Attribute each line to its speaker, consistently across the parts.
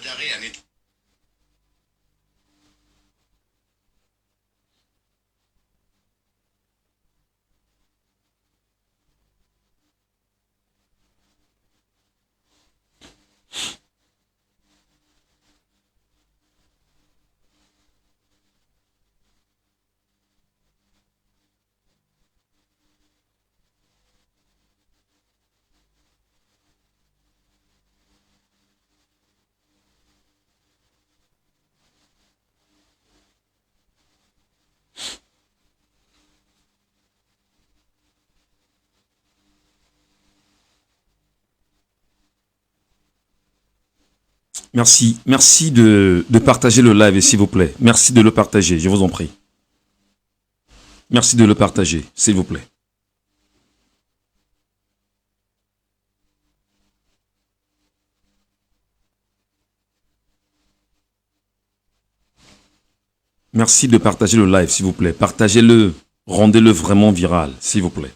Speaker 1: d'arrêt à nettoyer.
Speaker 2: Merci de partager le live, s'il vous plaît. Merci de le partager, je vous en prie. Merci de le partager, s'il vous plaît. Merci de partager le live, s'il vous plaît. Partagez-le, rendez-le vraiment viral, s'il vous plaît.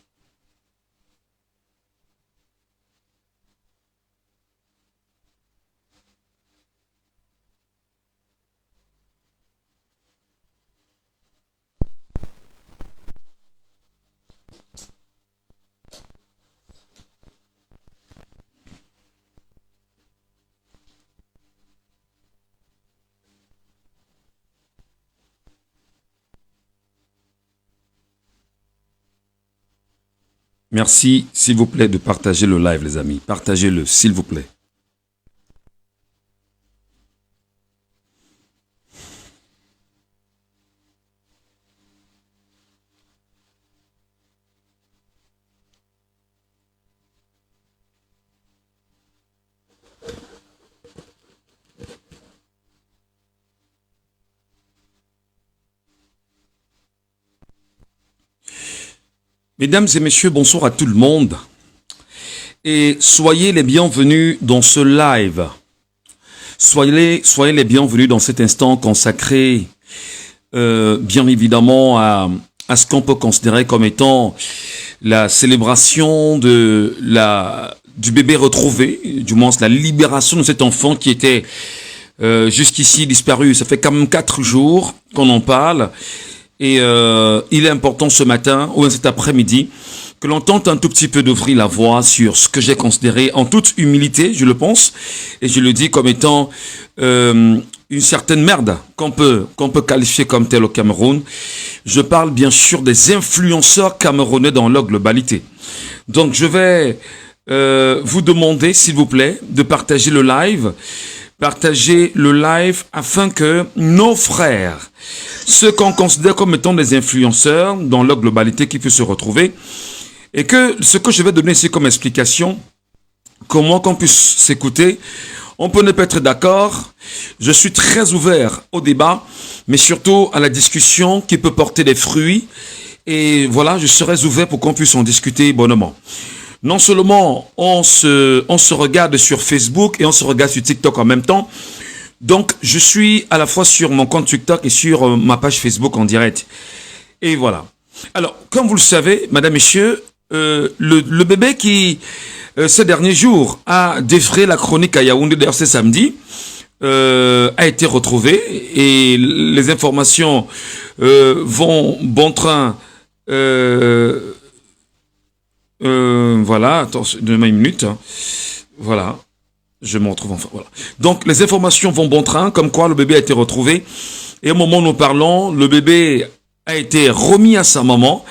Speaker 2: Merci, s'il vous plaît, de partager le live, les amis. Partagez-le, s'il vous plaît. Mesdames et messieurs, bonsoir à tout le monde. Et soyez les bienvenus dans ce live. Soyez les bienvenus dans cet instant consacré, bien évidemment, à ce qu'on peut considérer comme étant la célébration du bébé retrouvé, du moins la libération de cet enfant qui était jusqu'ici disparu. Ça fait quand même 4 jours qu'on en parle. Et il est important ce matin ou cet après-midi que l'on tente un tout petit peu d'ouvrir la voie sur ce que j'ai considéré en toute humilité, je le pense, et je le dis comme étant une certaine merde qu'on peut qualifier comme tel au Cameroun. Je parle bien sûr des influenceurs camerounais dans leur globalité. Donc je vais vous demander, s'il vous plaît, de partager le live. Partager le live afin que nos frères, ceux qu'on considère comme étant des influenceurs dans leur globalité qui puissent se retrouver, et que ce que je vais donner ici comme explication, comment qu'on puisse s'écouter, on peut ne pas être d'accord, je suis très ouvert au débat, mais surtout à la discussion qui peut porter des fruits, et voilà, je serai ouvert pour qu'on puisse en discuter bonnement. Non seulement on se regarde sur Facebook et on se regarde sur TikTok en même temps. Donc, je suis à la fois sur mon compte TikTok et sur ma page Facebook en direct. Et voilà. Alors, comme vous le savez, mesdames, messieurs, le bébé qui, ces derniers jours, a défrayé la chronique à Yaoundé, d'ailleurs c'est samedi, a été retrouvé. Et les informations vont bon train... voilà, attends, donnez-moi une minute. Voilà, je me retrouve enfin. Voilà. Donc, les informations vont bon train, comme quoi le bébé a été retrouvé. Et au moment où nous parlons, le bébé a été remis à sa maman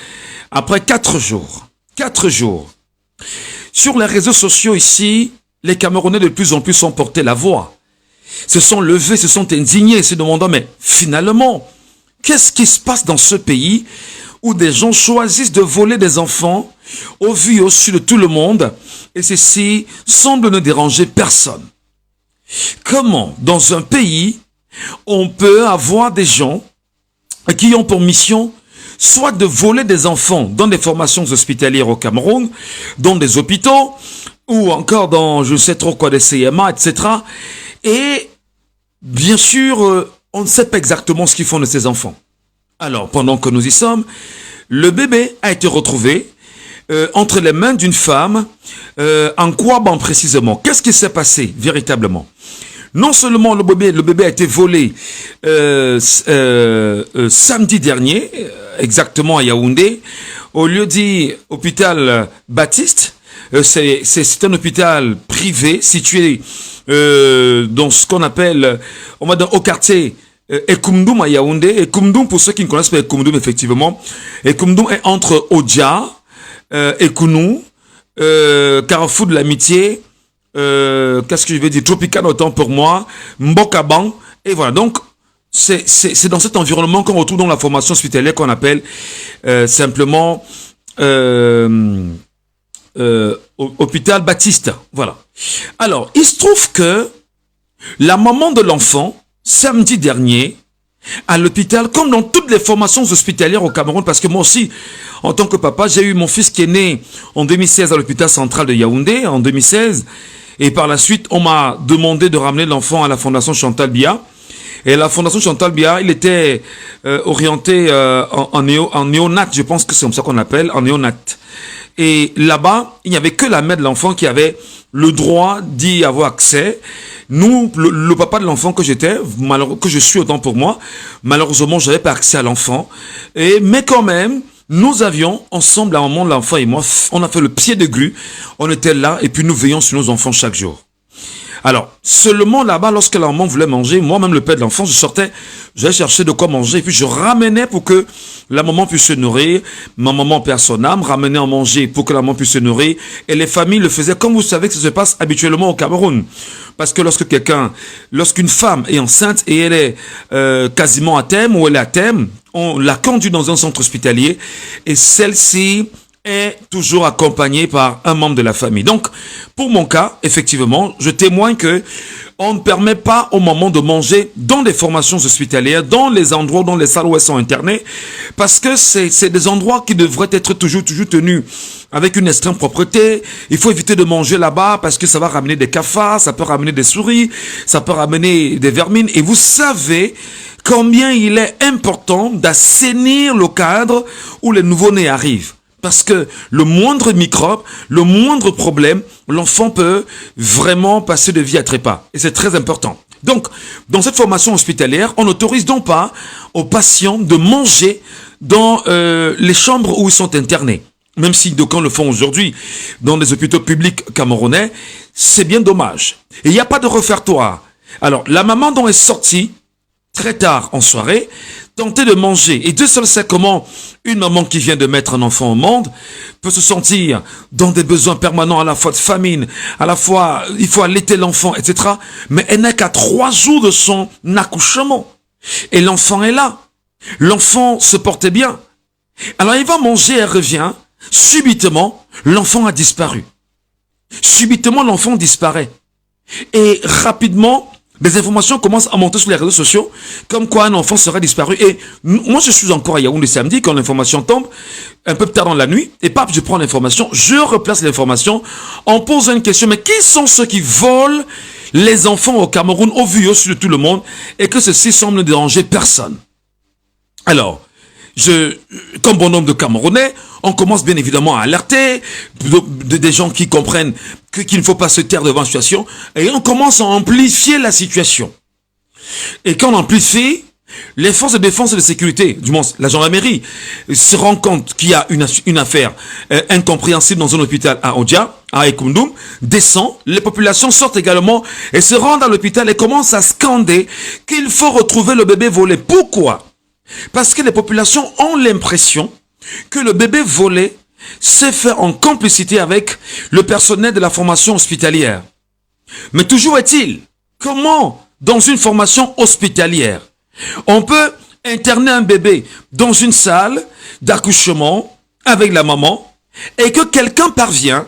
Speaker 2: après 4 jours. 4 jours. Sur les réseaux sociaux ici, les Camerounais de plus en plus ont porté la voix. Se sont levés, se sont indignés, se demandant, mais finalement, qu'est-ce qui se passe dans ce pays où des gens choisissent de voler des enfants au vu et au su de tout le monde, et ceci semble ne déranger personne. Comment, dans un pays, on peut avoir des gens qui ont pour mission soit de voler des enfants dans des formations hospitalières au Cameroun, dans des hôpitaux, ou encore dans je ne sais trop quoi, des CMA, etc. Et bien sûr, on ne sait pas exactement ce qu'ils font de ces enfants. Alors, pendant que nous y sommes, le bébé a été retrouvé entre les mains d'une femme en Kouaban précisément. Qu'est-ce qui s'est passé véritablement? Non seulement le bébé a été volé samedi dernier, exactement à Yaoundé, au lieu dit hôpital Baptiste. C'est un hôpital privé situé dans ce qu'on appelle, on va dire, au quartier Ekoumdoum à Yaoundé. Ekoumdoum, pour ceux qui ne connaissent pas Ekoumdoum, effectivement, Ekoumdoum est entre Odja, Ekounou, Carrefour de l'Amitié, qu'est-ce que je vais dire, Tropical autant pour moi, Mbokaban, et voilà. Donc, c'est dans cet environnement qu'on retrouve dans la formation hospitalière qu'on appelle simplement hôpital Baptiste. Voilà. Alors, il se trouve que la maman de l'enfant, samedi dernier, à l'hôpital, comme dans toutes les formations hospitalières au Cameroun, parce que moi aussi, en tant que papa, j'ai eu mon fils qui est né en 2016 à l'hôpital central de Yaoundé, en 2016, et par la suite, on m'a demandé de ramener l'enfant à la fondation Chantal Biya. Et la fondation Chantal Biya, il était orienté en néonat, je pense que c'est comme ça qu'on appelle, en néonat. Et là-bas, il n'y avait que la mère de l'enfant qui avait le droit d'y avoir accès. Nous, le papa de l'enfant que j'étais, que je suis autant pour moi, malheureusement, je n'avais pas accès à l'enfant. Mais quand même, nous avions, ensemble, à un moment, l'enfant et moi, on a fait le pied de grue. On était là et puis nous veillons sur nos enfants chaque jour. Alors, seulement là-bas, lorsque la maman voulait manger, moi-même le père de l'enfant, je sortais, j'allais chercher de quoi manger, et puis je ramenais pour que la maman puisse se nourrir, ma maman perd son âme, ramenait à manger pour que la maman puisse se nourrir, et les familles le faisaient comme vous savez que ça se passe habituellement au Cameroun. Parce que lorsqu'une femme est enceinte et elle est quasiment à terme, ou elle est à terme, on la conduit dans un centre hospitalier, et celle-ci est toujours accompagné par un membre de la famille. Donc, pour mon cas, effectivement, je témoigne que on ne permet pas aux mamans de manger dans des formations hospitalières, dans les endroits, dans les salles où elles sont internées, parce que c'est des endroits qui devraient être toujours tenus avec une extrême propreté. Il faut éviter de manger là-bas parce que ça va ramener des cafards, ça peut ramener des souris, ça peut ramener des vermines. Et vous savez combien il est important d'assainir le cadre où les nouveau-nés arrivent. Parce que le moindre microbe, le moindre problème, l'enfant peut vraiment passer de vie à trépas. Et c'est très important. Donc, dans cette formation hospitalière, on n'autorise donc pas aux patients de manger dans les chambres où ils sont internés. Même si d'aucuns le font aujourd'hui dans les hôpitaux publics camerounais, c'est bien dommage. Et il n'y a pas de réfectoire. Alors, la maman dont est sortie très tard en soirée, tenter de manger. Et Dieu seul sait comment une maman qui vient de mettre un enfant au monde peut se sentir dans des besoins permanents, à la fois de famine, à la fois il faut allaiter l'enfant, etc. Mais elle n'est qu'à 3 jours de son accouchement. Et l'enfant est là. L'enfant se portait bien. Alors il va manger, elle revient. Subitement, l'enfant a disparu. Subitement, l'enfant disparaît. Et rapidement, des informations commencent à monter sur les réseaux sociaux, comme quoi un enfant serait disparu. Et moi, je suis encore à Yaoundé samedi, quand l'information tombe, un peu plus tard dans la nuit, et paf, je prends l'information, je replace l'information, on pose une question, mais qui sont ceux qui volent les enfants au Cameroun, au vu et au su de tout le monde, et que ceci semble ne déranger personne? Alors, comme bon nombre de Camerounais, on commence bien évidemment à alerter des gens qui comprennent qu'il ne faut pas se taire devant la situation, et on commence à amplifier la situation. Et quand on amplifie, les forces de défense et de sécurité, du moins la gendarmerie, se rend compte qu'il y a une affaire incompréhensible dans un hôpital à Odja, à Ekoumdoum, descend, les populations sortent également et se rendent à l'hôpital et commencent à scander qu'il faut retrouver le bébé volé. Pourquoi? Parce que les populations ont l'impression que le bébé volé s'est fait en complicité avec le personnel de la formation hospitalière. Mais toujours est-il, comment, dans une formation hospitalière, on peut interner un bébé dans une salle d'accouchement avec la maman et que quelqu'un parvient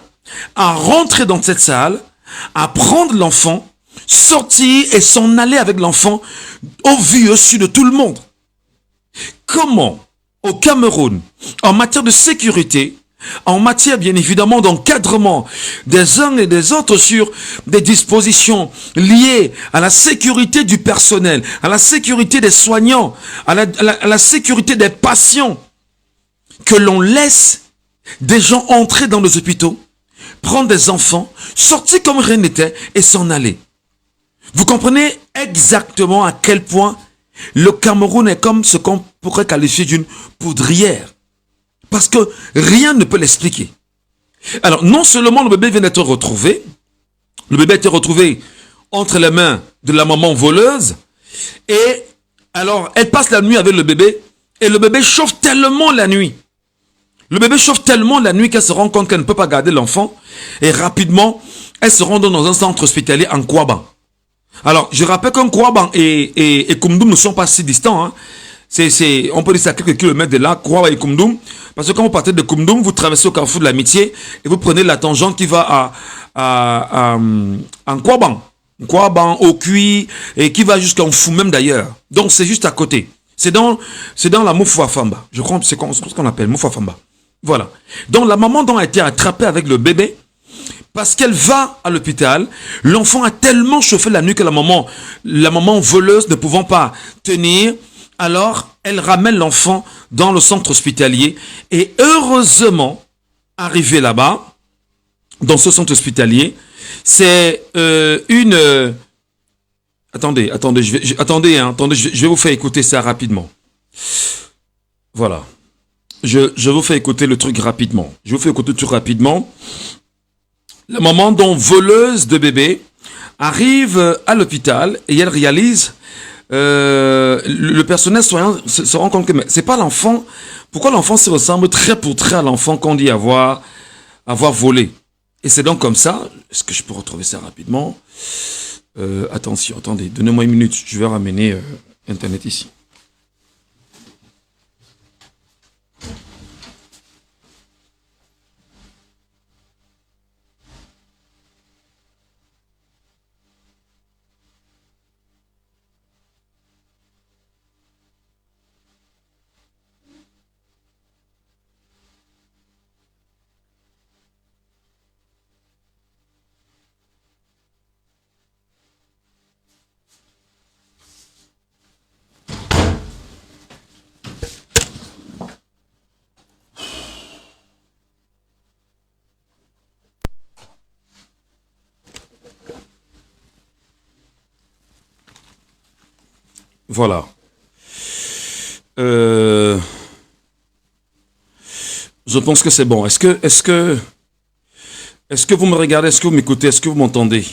Speaker 2: à rentrer dans cette salle, à prendre l'enfant, sortir et s'en aller avec l'enfant au vu et au su de tout le monde? Comment, au Cameroun, en matière de sécurité, en matière bien évidemment d'encadrement des uns et des autres sur des dispositions liées à la sécurité du personnel, à la sécurité des soignants, à la sécurité des patients, que l'on laisse des gens entrer dans les hôpitaux, prendre des enfants, sortir comme rien n'était et s'en aller? Vous comprenez exactement à quel point le Cameroun est comme ce qu'on pourrait qualifier d'une poudrière. Parce que rien ne peut l'expliquer. Alors, non seulement le bébé vient d'être retrouvé, le bébé a été retrouvé entre les mains de la maman voleuse, et alors, elle passe la nuit avec le bébé, et le bébé chauffe tellement la nuit. Le bébé chauffe tellement la nuit qu'elle se rend compte qu'elle ne peut pas garder l'enfant, et rapidement, elle se rend dans un centre hospitalier en Kouaban. Alors, je rappelle qu'un Kouaban et Koumdoum ne sont pas si distants. Hein. On peut dire c'est à quelques kilomètres de là, Kouaban et Koumdoum. Parce que quand vous partez de Koumdoum, vous traversez au carrefour de l'Amitié et vous prenez la tangente qui va en Kouaban. Kouaban, au Cuy, et qui va jusqu'en Fou même d'ailleurs. Donc, c'est juste à côté. C'est dans la Moufouafamba. Je crois que c'est ce qu'on appelle Moufouafamba. Voilà. Donc, la maman a été attrapée avec le bébé. Parce qu'elle va à l'hôpital, l'enfant a tellement chauffé la nuit que la maman voleuse ne pouvant pas tenir, alors elle ramène l'enfant dans le centre hospitalier et heureusement, arrivé là-bas, dans ce centre hospitalier, c'est attendez, je vais vous faire écouter ça rapidement. Voilà. Je vous fais écouter le truc rapidement. La maman, donc voleuse de bébé, arrive à l'hôpital et elle réalise, le personnel soignant se rend compte que c'est pas l'enfant. Pourquoi l'enfant se ressemble trait pour trait à l'enfant qu'on dit avoir volé? Et c'est donc comme ça. Est-ce que je peux retrouver ça rapidement? Attention, attendez, donnez-moi une minute. Je vais ramener Internet ici. Voilà. Je pense que c'est bon. Est-ce que vous me regardez? Est-ce que vous m'écoutez? Est-ce que vous m'entendez?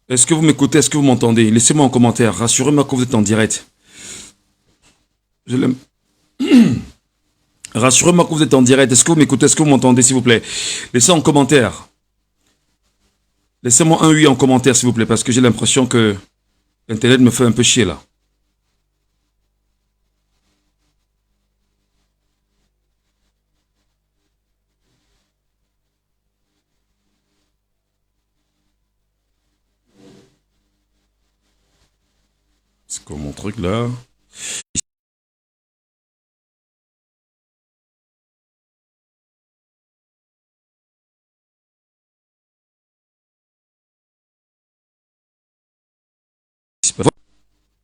Speaker 2: Est-ce que vous m'écoutez? Est-ce que vous m'entendez? Laissez-moi un commentaire. Rassurez-moi que vous êtes en direct. Rassurez-moi que vous êtes en direct. Est-ce que vous m'écoutez? Est-ce que vous m'entendez, s'il vous plaît? Laissez un commentaire. Laissez-moi un oui en commentaire, s'il vous plaît, parce que j'ai l'impression que Internet me fait un peu chier, là. C'est quoi mon truc, là?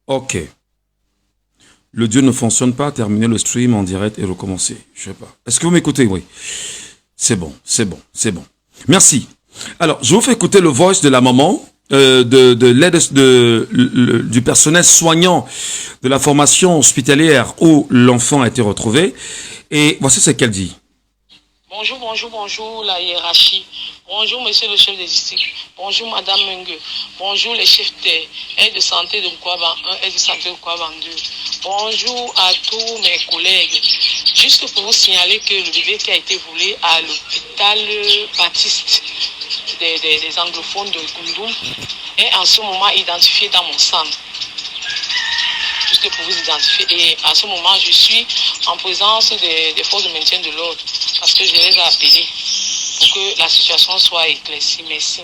Speaker 2: Ok. Le Dieu ne fonctionne pas, terminer le stream en direct et recommencer. Je sais pas. Est-ce que vous m'écoutez? Oui. C'est bon, c'est bon, c'est bon. Merci. Alors, je vous fais écouter le voice de la maman, de l'aide du personnel soignant de la formation hospitalière où l'enfant a été retrouvé. Et voici ce qu'elle dit.
Speaker 1: Bonjour, bonjour, bonjour la hiérarchie. Bonjour monsieur le chef de district. Bonjour madame Mengue. Bonjour les chefs d'aide de santé de Kouaban 1 et de santé de Kouaban 2. Bonjour à tous mes collègues. Juste pour vous signaler que le bébé qui a été volé à l'hôpital Baptiste des anglophones de Koumdoum est en ce moment identifié dans mon centre. Juste pour vous identifier. Et à ce moment, je suis en présence des forces de maintien de l'ordre parce que je les ai appelés pour que la situation soit éclaircie. Merci.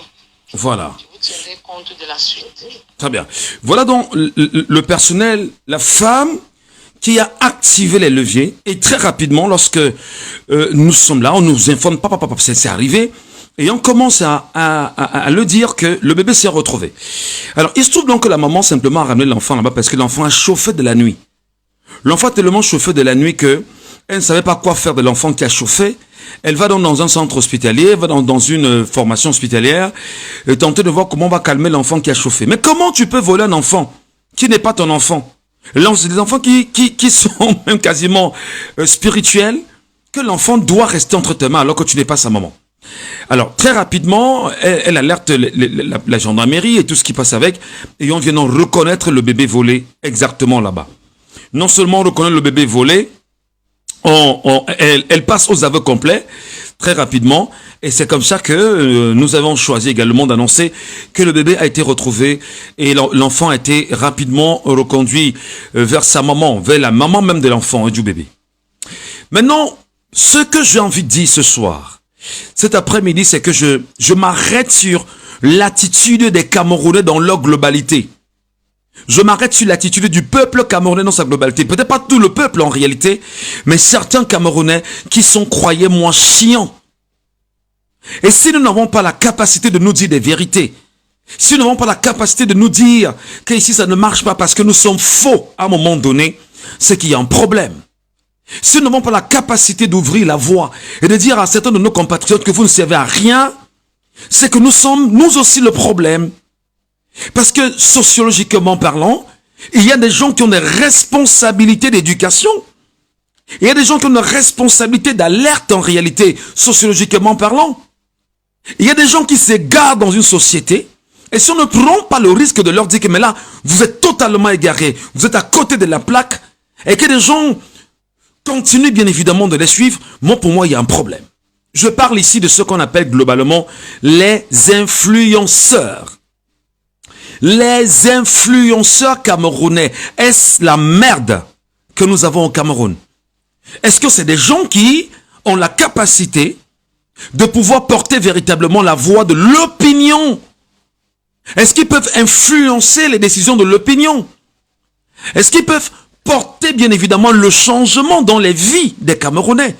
Speaker 2: Voilà.
Speaker 1: Je vous tiendrai compte de la suite.
Speaker 2: Très bien. Voilà donc le personnel, la femme qui a activé les leviers et très rapidement, lorsque nous sommes là, on nous informe, papa, c'est arrivé. Et on commence à le dire que le bébé s'est retrouvé. Alors, il se trouve donc que la maman simplement a ramené l'enfant là-bas parce que l'enfant a chauffé de la nuit. L'enfant a tellement chauffé de la nuit que elle ne savait pas quoi faire de l'enfant qui a chauffé. Elle va donc dans un centre hospitalier, elle va dans une formation hospitalière, et tenter de voir comment on va calmer l'enfant qui a chauffé. Mais comment tu peux voler un enfant qui n'est pas ton enfant? Là, c'est des enfants qui sont même quasiment spirituels, que l'enfant doit rester entre tes mains alors que tu n'es pas sa maman. Alors, très rapidement, elle alerte la gendarmerie et tout ce qui passe avec, et on vient donc reconnaître le bébé volé exactement là-bas. Non seulement on reconnaît le bébé volé, elle passe aux aveux complets très rapidement, et c'est comme ça que nous avons choisi également d'annoncer que le bébé a été retrouvé et l'enfant a été rapidement reconduit vers sa maman, vers la maman même de l'enfant et du bébé. Maintenant, ce que j'ai envie de dire ce soir, cet après-midi, c'est que je m'arrête sur l'attitude des Camerounais dans leur globalité. Je m'arrête sur l'attitude du peuple camerounais dans sa globalité. Peut-être pas tout le peuple en réalité, mais certains Camerounais qui sont, croyez-moi, chiants. Et si nous n'avons pas la capacité de nous dire des vérités, si nous n'avons pas la capacité de nous dire qu'ici ça ne marche pas parce que nous sommes faux à un moment donné, c'est qu'il y a un problème. Si nous n'avons pas la capacité d'ouvrir la voie et de dire à certains de nos compatriotes que vous ne servez à rien, c'est que nous sommes, nous aussi, le problème. Parce que, sociologiquement parlant, il y a des gens qui ont des responsabilités d'éducation. Il y a des gens qui ont des responsabilités d'alerte en réalité, sociologiquement parlant. Il y a des gens qui s'égarent dans une société. Et si on ne prend pas le risque de leur dire que, mais là, vous êtes totalement égarés, vous êtes à côté de la plaque, et que des gens continuent bien évidemment de les suivre, pour moi, il y a un problème. Je parle ici de ce qu'on appelle globalement les influenceurs. Les influenceurs camerounais, est-ce la merde que nous avons au Cameroun? Est-ce que c'est des gens qui ont la capacité de pouvoir porter véritablement la voix de l'opinion? Est-ce qu'ils peuvent influencer les décisions de l'opinion? Est-ce qu'ils peuvent porter bien évidemment le changement dans les vies des Camerounais?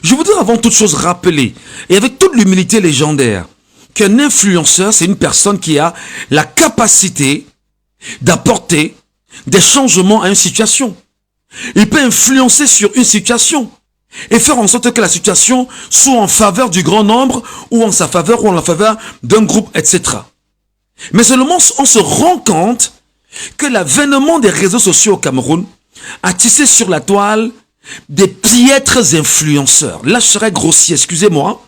Speaker 2: Je voudrais avant toute chose rappeler, et avec toute l'humilité légendaire, qu'un influenceur, c'est une personne qui a la capacité d'apporter des changements à une situation. Il peut influencer sur une situation et faire en sorte que la situation soit en faveur du grand nombre ou en sa faveur ou en la faveur d'un groupe, etc. Mais seulement on se rend compte que l'avènement des réseaux sociaux au Cameroun a tissé sur la toile des piètres influenceurs. Là, je serais grossier, excusez-moi.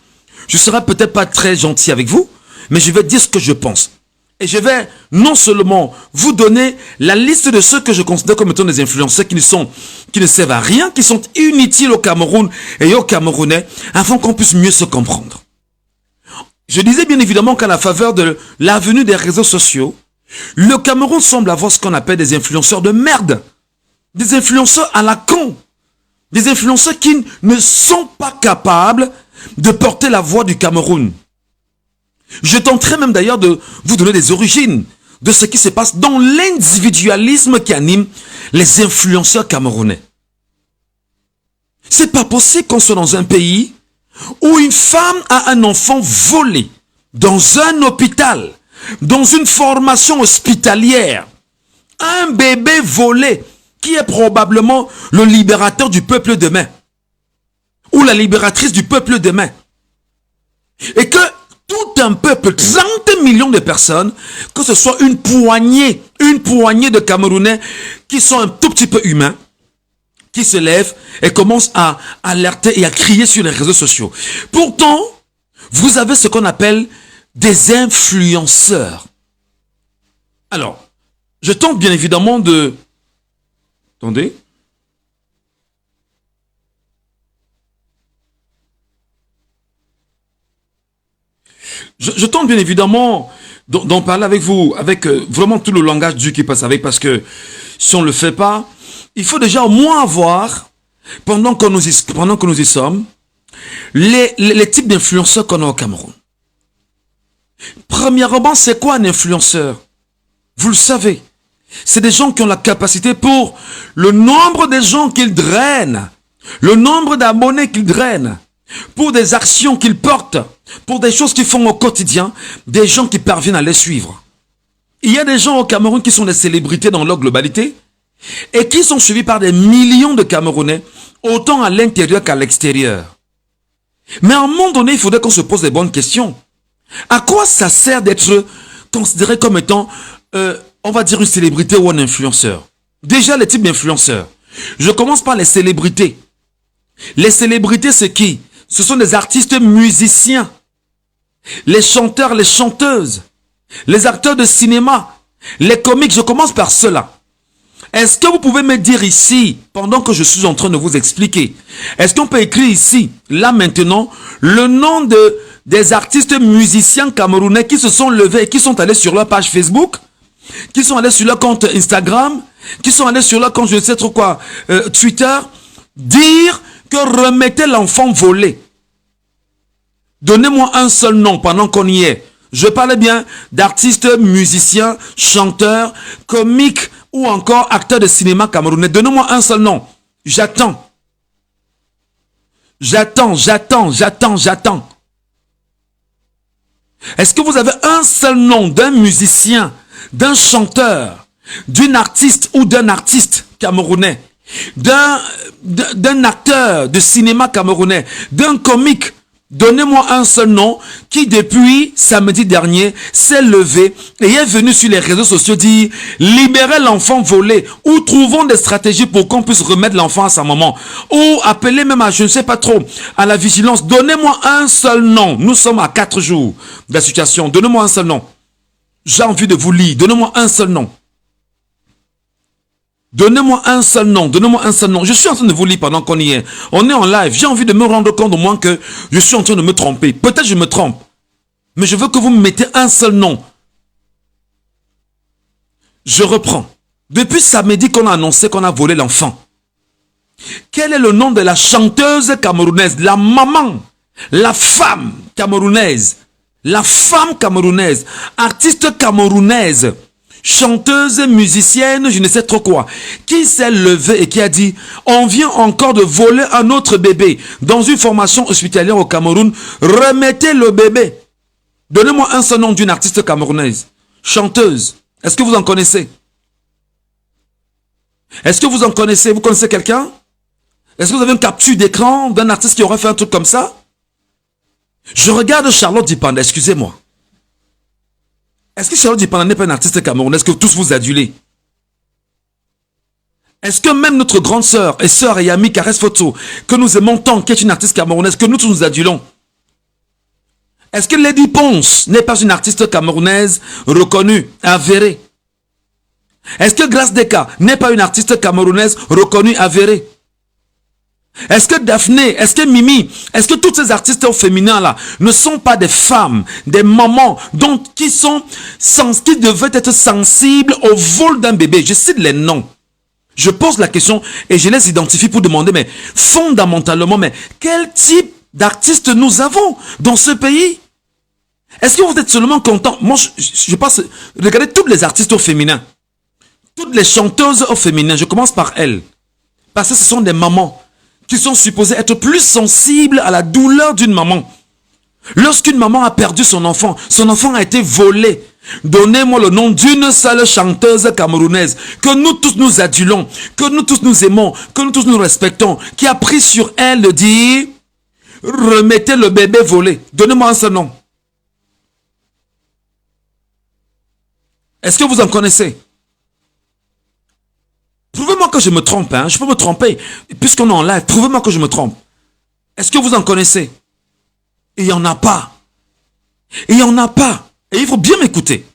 Speaker 2: Je serai peut-être pas très gentil avec vous, mais je vais dire ce que je pense. Et je vais non seulement vous donner la liste de ceux que je considère comme étant des influenceurs qui ne servent à rien, qui sont inutiles au Cameroun et aux Camerounais, afin qu'on puisse mieux se comprendre. Je disais bien évidemment qu'à la faveur de l'avenue des réseaux sociaux, le Cameroun semble avoir ce qu'on appelle des influenceurs de merde. Des influenceurs à la con. Des influenceurs qui ne sont pas capables de porter la voix du Cameroun. Je tenterai même d'ailleurs de vous donner des origines de ce qui se passe dans l'individualisme qui anime les influenceurs camerounais. C'est pas possible qu'on soit dans un pays où une femme a un enfant volé dans un hôpital, dans une formation hospitalière, un bébé volé qui est probablement le libérateur du peuple demain. Ou la libératrice du peuple demain. Et que tout un peuple, 30 millions de personnes, que ce soit une poignée de Camerounais qui sont un tout petit peu humains, qui se lèvent et commencent à alerter et à crier sur les réseaux sociaux. Pourtant, vous avez ce qu'on appelle des influenceurs. Alors, je tente bien évidemment de... Attendez. Je tente bien évidemment d'en parler avec vous, avec vraiment tout le langage Dieu qui passe avec, parce que si on ne le fait pas, il faut déjà au moins avoir, pendant que nous y sommes, les types d'influenceurs qu'on a au Cameroun. Premièrement, c'est quoi un influenceur? Vous le savez, c'est des gens qui ont la capacité pour le nombre de gens qu'ils drainent, le nombre d'abonnés qu'ils drainent, pour des actions qu'ils portent, pour des choses qu'ils font au quotidien, des gens qui parviennent à les suivre. Il y a des gens au Cameroun qui sont des célébrités dans leur globalité et qui sont suivis par des millions de Camerounais, autant à l'intérieur qu'à l'extérieur. Mais à un moment donné, il faudrait qu'on se pose les bonnes questions. À quoi ça sert d'être considéré comme étant, on va dire, une célébrité ou un influenceur? Déjà, les types d'influenceurs. Je commence par les célébrités. Les célébrités, c'est qui? Ce sont des artistes musiciens. Les chanteurs, les chanteuses. Les acteurs de cinéma. Les comiques, je commence par cela. Est-ce que vous pouvez me dire ici, pendant que je suis en train de vous expliquer, est-ce qu'on peut écrire ici, là maintenant, le nom des artistes musiciens camerounais qui se sont levés et qui sont allés sur leur page Facebook, qui sont allés sur leur compte Instagram, qui sont allés sur leur compte je ne sais trop quoi, Twitter, dire que remettez l'enfant volé. Donnez-moi un seul nom pendant qu'on y est. Je parle bien d'artistes, musiciens, chanteurs, comiques ou encore acteurs de cinéma camerounais. Donnez-moi un seul nom. J'attends. J'attends. Est-ce que vous avez un seul nom d'un musicien, d'un chanteur, d'une artiste ou d'un artiste camerounais, d'un acteur de cinéma camerounais, d'un comique? Donnez-moi un seul nom qui, depuis samedi dernier, s'est levé et est venu sur les réseaux sociaux dire « Libérez l'enfant volé » ou « Trouvons des stratégies pour qu'on puisse remettre l'enfant à sa maman » ou « Appelez même à, je ne sais pas trop, à la vigilance ». Donnez-moi un seul nom. Nous sommes à 4 jours de la situation. Donnez-moi un seul nom. J'ai envie de vous lire. Donnez-moi un seul nom. Donnez-moi un seul nom, donnez-moi un seul nom. Je suis en train de vous lire pendant qu'on y est. On est en live. J'ai envie de me rendre compte au moins que je suis en train de me tromper. Peut-être je me trompe. Mais je veux que vous me mettez un seul nom. Je reprends. Depuis samedi qu'on a annoncé qu'on a volé l'enfant. Quel est le nom de la chanteuse camerounaise, la maman, la femme camerounaise, artiste camerounaise, chanteuse, musicienne, je ne sais trop quoi, qui s'est levée et qui a dit « On vient encore de voler un autre bébé dans une formation hospitalière au Cameroun, remettez le bébé. » Donnez-moi un seul nom d'une artiste camerounaise, chanteuse. Est-ce que vous en connaissez? Est-ce que vous en connaissez? Vous connaissez quelqu'un? Est-ce que vous avez une capture d'écran d'un artiste qui aurait fait un truc comme ça? Je regarde Charlotte Dipanda, excusez-moi. Est-ce que Charlotte Dipanda n'est pas une artiste camerounaise que tous vous adulez? Est-ce que même notre grande sœur et amie Caresse Photo, que nous aimons tant, qui est une artiste camerounaise, que nous tous nous adulons? Est-ce que Lady Ponce n'est pas une artiste camerounaise reconnue, avérée? Est-ce que Grace Deka n'est pas une artiste camerounaise reconnue, avérée? Est-ce que Daphné, est-ce que Mimi, est-ce que toutes ces artistes au féminin là ne sont pas des femmes, des mamans qui devaient être sensibles au vol d'un bébé? Je cite les noms. Je pose la question et je les identifie pour demander, mais fondamentalement, mais quel type d'artistes nous avons dans ce pays? Est-ce que vous êtes seulement content? Moi, je pense, regardez toutes les artistes au féminin, toutes les chanteuses au féminin, je commence par elles, parce que ce sont des mamans qui sont supposés être plus sensibles à la douleur d'une maman. Lorsqu'une maman a perdu son enfant a été volé. Donnez-moi le nom d'une seule chanteuse camerounaise que nous tous nous adulons, que nous tous nous aimons, que nous tous nous respectons, qui a pris sur elle de dire « Remettez le bébé volé ». Donnez-moi un seul nom. Est-ce que vous en connaissez? Prouvez-moi que je me trompe, hein. Je peux me tromper. Puisqu'on est en live, prouvez-moi que je me trompe. Est-ce que vous en connaissez? Et il n'y en a pas. Et il n'y en a pas. Et il faut bien m'écouter.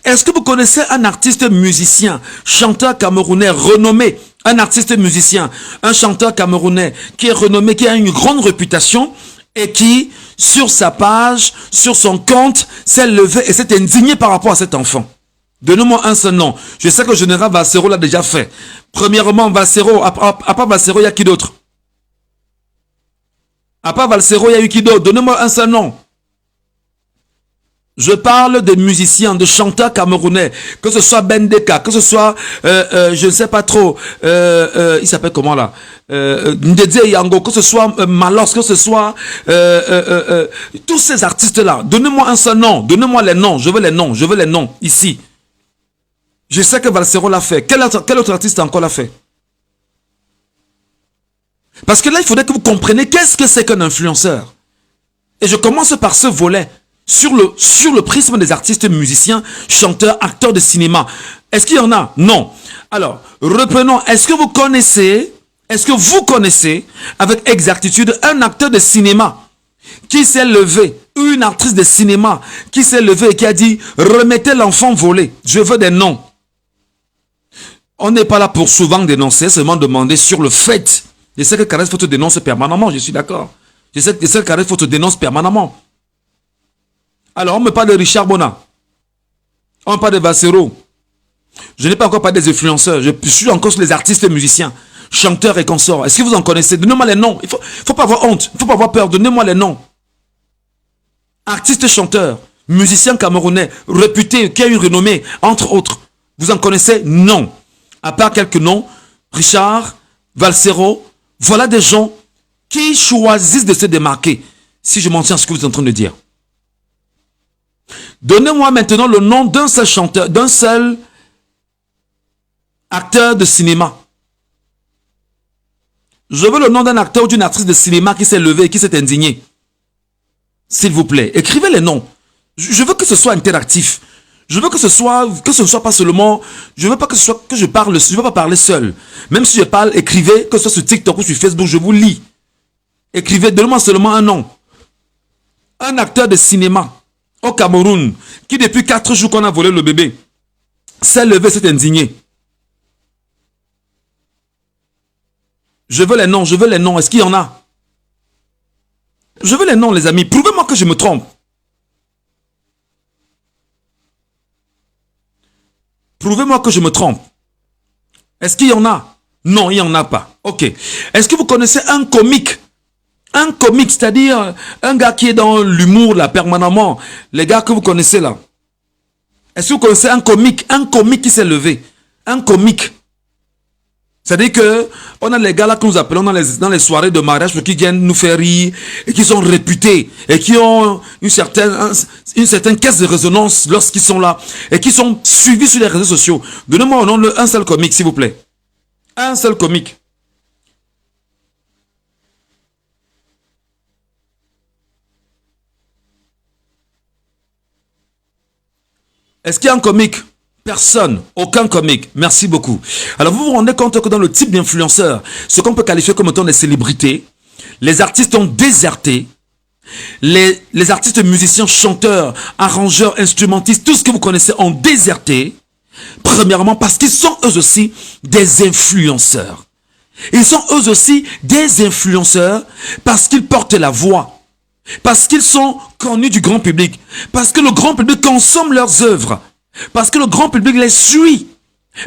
Speaker 2: Est-ce que vous connaissez un artiste musicien, chanteur camerounais renommé, un artiste musicien, un chanteur camerounais qui est renommé, qui a une grande réputation et qui, sur sa page, sur son compte, s'est levé et s'est indigné par rapport à cet enfant? Donnez-moi un seul nom. Je sais que le général Valsero l'a déjà fait. Premièrement, Valsero, à part Valsero, il y a qui d'autre? À part Valsero, il y a eu qui d'autre? Donnez-moi un seul nom. Je parle de musiciens, de chanteurs camerounais, que ce soit Bendeka, que ce soit, je ne sais pas trop, il s'appelle comment là, Ndedze Yango, que ce soit Malos, que ce soit tous ces artistes-là. Donnez-moi un seul nom, donnez-moi les noms, je veux les noms, ici. Je sais que Valsero l'a fait. Quel autre artiste encore l'a fait? Parce que là, il faudrait que vous compreniez qu'est-ce que c'est qu'un influenceur. Et je commence par ce volet sur le prisme des artistes, musiciens, chanteurs, acteurs de cinéma. Est-ce qu'il y en a? Non. Alors, reprenons. Est-ce que vous connaissez avec exactitude un acteur de cinéma qui s'est levé, ou une actrice de cinéma qui s'est levée et qui a dit « Remettez l'enfant volé, je veux des noms ». On n'est pas là pour souvent dénoncer, seulement demander sur le fait. Je sais que Caresse faut te dénoncer permanemment, je suis d'accord. Je sais que Caresse faut te dénoncer permanemment. Alors, on me parle de Richard Bona. On me parle de Vassero. Je n'ai pas encore parlé des influenceurs. Je suis encore sur les artistes musiciens, chanteurs et consorts. Est-ce que vous en connaissez? Donnez-moi les noms. Il faut pas avoir honte. Il faut pas avoir peur. Donnez-moi les noms. Artistes, chanteurs, musiciens camerounais, réputés, qui a une renommée, entre autres. Vous en connaissez? Non. À part quelques noms, Richard, Valsero, voilà des gens qui choisissent de se démarquer. Si je m'en tiens à ce que vous êtes en train de dire. Donnez-moi maintenant le nom d'un seul chanteur, d'un seul acteur de cinéma. Je veux le nom d'un acteur ou d'une actrice de cinéma qui s'est levé et qui s'est indigné. S'il vous plaît, écrivez les noms. Je veux que ce soit interactif. Je veux que ce soit pas seulement, je veux pas que ce soit que je parle, je veux pas parler seul. Même si je parle, écrivez, que ce soit sur TikTok ou sur Facebook, je vous lis. Écrivez, donnez-moi seulement un nom. Un acteur de cinéma au Cameroun qui depuis 4 jours qu'on a volé le bébé s'est levé, s'est indigné. Je veux les noms, je veux les noms. Est-ce qu'il y en a? Je veux les noms, les amis. Prouvez-moi que je me trompe. Prouvez-moi que je me trompe. Est-ce qu'il y en a? Non, il n'y en a pas. Ok. Est-ce que vous connaissez un comique? Un comique, c'est-à-dire un gars qui est dans l'humour là, permanemment. Les gars que vous connaissez là. Est-ce que vous connaissez un comique? Un comique qui s'est levé. Un comique. C'est-à-dire que on a les gars là que nous appelons dans les soirées de mariage qui viennent nous faire rire et qui sont réputés et qui ont une certaine caisse de résonance lorsqu'ils sont là et qui sont suivis sur les réseaux sociaux. Donnez-moi au nom d'un seul comique, s'il vous plaît. Un seul comique. Est-ce qu'il y a un comique? Personne, aucun comique. Merci beaucoup. Alors vous vous rendez compte que dans le type d'influenceurs, ce qu'on peut qualifier comme étant des célébrités, les artistes ont déserté, les artistes musiciens, chanteurs, arrangeurs, instrumentistes, tout ce que vous connaissez ont déserté, premièrement parce qu'ils sont eux aussi des influenceurs. Ils sont eux aussi des influenceurs parce qu'ils portent la voix, parce qu'ils sont connus du grand public, parce que le grand public consomme leurs œuvres. Parce que le grand public les suit.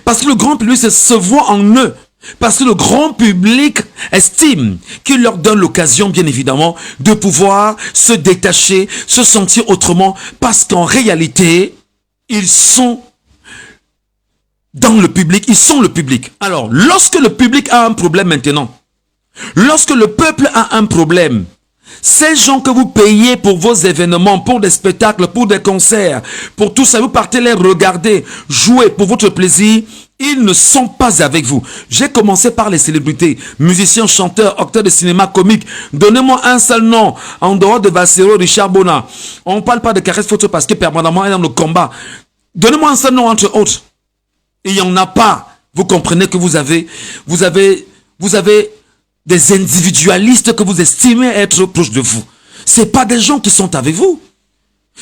Speaker 2: Parce que le grand public se voit en eux. Parce que le grand public estime qu'il leur donne l'occasion, bien évidemment, de pouvoir se détacher, se sentir autrement. Parce qu'en réalité, ils sont dans le public, ils sont le public. Alors, lorsque le public a un problème maintenant, lorsque le peuple a un problème, ces gens que vous payez pour vos événements, pour des spectacles, pour des concerts, pour tout ça, vous partez les regarder, jouer pour votre plaisir, ils ne sont pas avec vous. J'ai commencé par les célébrités, musiciens, chanteurs, acteurs de cinéma, comiques. Donnez-moi un seul nom, en dehors de Vassero, Richard Bona. On ne parle pas de Caresse Photo parce que permanemment est dans le combat. Donnez-moi un seul nom entre autres. Il n'y en a pas. Vous comprenez que vous avez des individualistes que vous estimez être proches de vous. Ce pas des gens qui sont avec vous.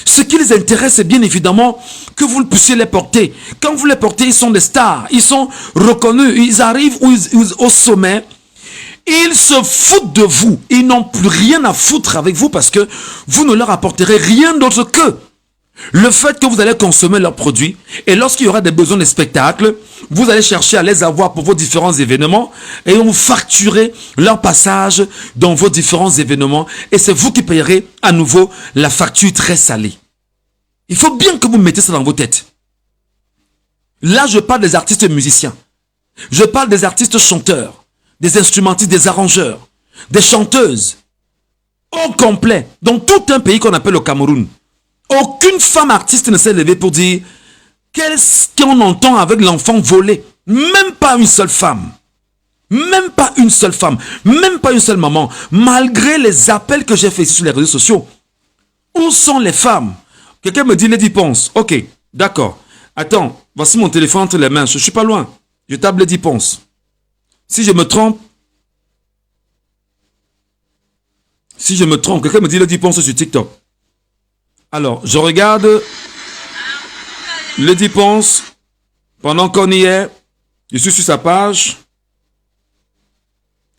Speaker 2: Ce qui les intéresse, c'est bien évidemment que vous puissiez les porter. Quand vous les portez, ils sont des stars. Ils sont reconnus. Ils arrivent au sommet. Ils se foutent de vous. Ils n'ont plus rien à foutre avec vous parce que vous ne leur apporterez rien d'autre que le fait que vous allez consommer leurs produits. Et lorsqu'il y aura des besoins de spectacle, vous allez chercher à les avoir pour vos différents événements et vous facturez leur passage dans vos différents événements et c'est vous qui payerez à nouveau la facture très salée. Il faut bien que vous mettez ça dans vos têtes. Là, je parle des artistes musiciens. Je parle des artistes chanteurs, des instrumentistes, des arrangeurs, des chanteuses. Au complet, dans tout un pays qu'on appelle le Cameroun. Aucune femme artiste ne s'est levée pour dire qu'est-ce qu'on entend avec l'enfant volé. Même pas une seule femme. Même pas une seule femme. Même pas une seule maman. Malgré les appels que j'ai faits ici sur les réseaux sociaux. Où sont les femmes? Quelqu'un me dit Lady Ponce. Ok, d'accord. Attends, voici mon téléphone entre les mains. Je ne suis pas loin. Je tape Lady Ponce. Si je me trompe, quelqu'un me dit Lady Ponce sur TikTok. Alors, je regarde Lady Ponce. Pendant qu'on y est, je suis sur sa page.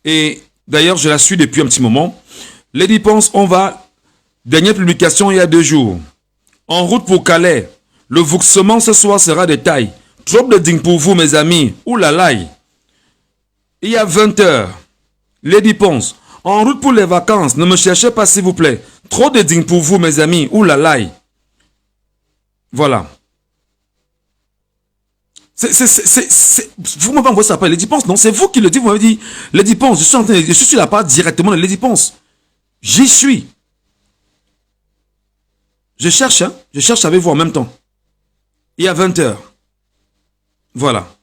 Speaker 2: Et d'ailleurs, je la suis depuis un petit moment. Lady Ponce, on va. Dernière publication il y a 2 jours. En route pour Calais. Le vauxement ce soir sera de taille. Trop de ding pour vous, mes amis. Ouh là là. Il y a 20 heures. Lady Ponce. En route pour les vacances. Ne me cherchez pas, s'il vous plaît. Trop de ding pour vous, mes amis. Ouh là là. Voilà. Vous m'avez envoyé ça après Lady Ponce. Non, c'est vous qui le dites. Vous m'avez dit Lady Ponce. Je suis sur la page directement de Lady Ponce. J'y suis. Je cherche, hein. Je cherche avec vous en même temps. Il y a 20 heures. Voilà.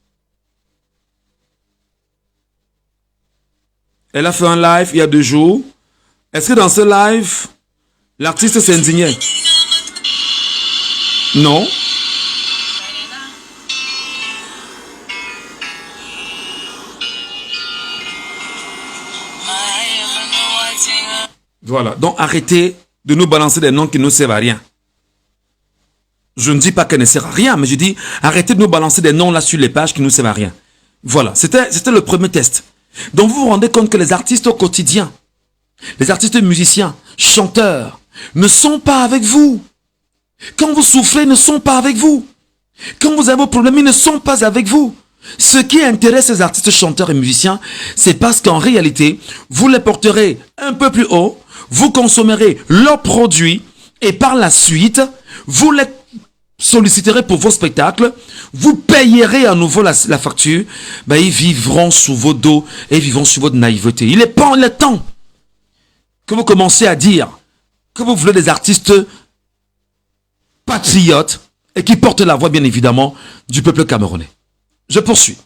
Speaker 2: Elle a fait un live il y a 2 jours. Est-ce que dans ce live, l'artiste s'indignait? Non. Voilà. Donc arrêtez de nous balancer des noms qui ne servent à rien. Je ne dis pas qu'elle ne sert à rien, mais je dis arrêtez de nous balancer des noms là sur les pages qui ne servent à rien. Voilà, c'était le premier test. Donc vous vous rendez compte que les artistes au quotidien, les artistes musiciens, chanteurs, ne sont pas avec vous. Quand vous souffrez, ils ne sont pas avec vous. Quand vous avez vos problèmes, ils ne sont pas avec vous. Ce qui intéresse les artistes, chanteurs et musiciens, c'est parce qu'en réalité, vous les porterez un peu plus haut, vous consommerez leurs produits et par la suite, vous les solliciterez pour vos spectacles, vous payerez à nouveau la facture, ben ils vivront sous vos dos et vivront sous votre naïveté. Il est temps que vous commencez à dire que vous voulez des artistes patriotes et qui portent la voix bien évidemment du peuple camerounais. Je poursuis.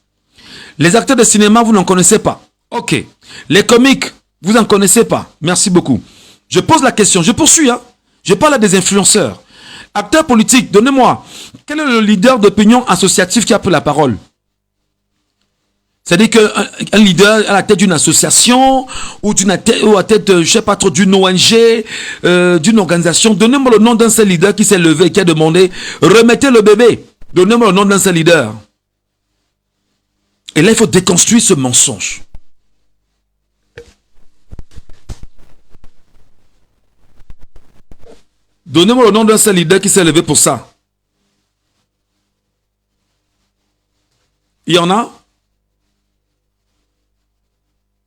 Speaker 2: Les acteurs de cinéma, vous n'en connaissez pas. Ok. Les comiques, vous n'en connaissez pas. Merci beaucoup. Je pose la question, je poursuis. Hein. Je parle à des influenceurs. Acteurs politiques, donnez-moi. Quel est le leader d'opinion associative qui a pris la parole? C'est-à-dire qu'un leader à la tête d'une association ou à la tête, je sais pas trop, d'une ONG, d'une organisation. Donnez-moi le nom d'un seul leader qui s'est levé et qui a demandé remettez le bébé. Donnez-moi le nom d'un seul leader. Et là, il faut déconstruire ce mensonge. Donnez-moi le nom d'un seul leader qui s'est levé pour ça. Il y en a?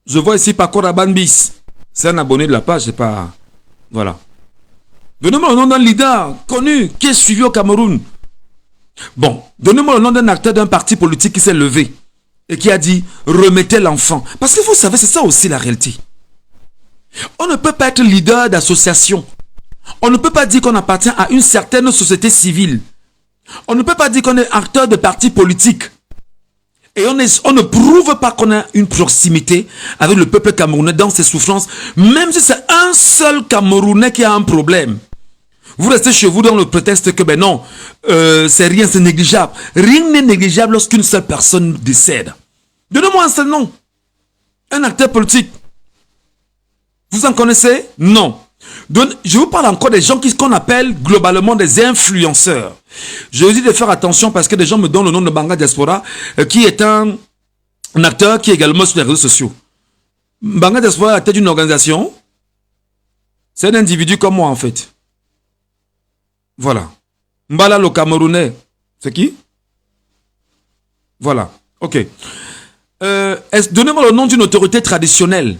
Speaker 2: Je vois ici Paco Rabanne Bis. C'est un abonné de la page, c'est pas... Voilà. Donnez-moi le nom d'un leader connu qui est suivi au Cameroun. Bon, donnez-moi le nom d'un acteur d'un parti politique qui s'est levé et qui a dit remettez l'enfant. Parce que vous savez, c'est ça aussi la réalité. On ne peut pas être leader d'association. On ne peut pas dire qu'on appartient à une certaine société civile. On ne peut pas dire qu'on est acteur de parti politique. Et on ne prouve pas qu'on a une proximité avec le peuple camerounais dans ses souffrances, même si c'est un seul Camerounais qui a un problème. Vous restez chez vous dans le prétexte que ben non, c'est rien, c'est négligeable. Rien n'est négligeable lorsqu'une seule personne décède. Donnez-moi un seul nom. Un acteur politique. Vous en connaissez? Non. Donc, je vous parle encore des gens qu'on appelle globalement des influenceurs. Je vous dis de faire attention parce que des gens me donnent le nom de Banga Diaspora, qui est un acteur qui est également sur les réseaux sociaux. Banga Diaspora est la tête d'une organisation. C'est un individu comme moi en fait. Voilà. Mbala le Camerounais. C'est qui? Voilà. Ok. Donnez-moi le nom d'une autorité traditionnelle.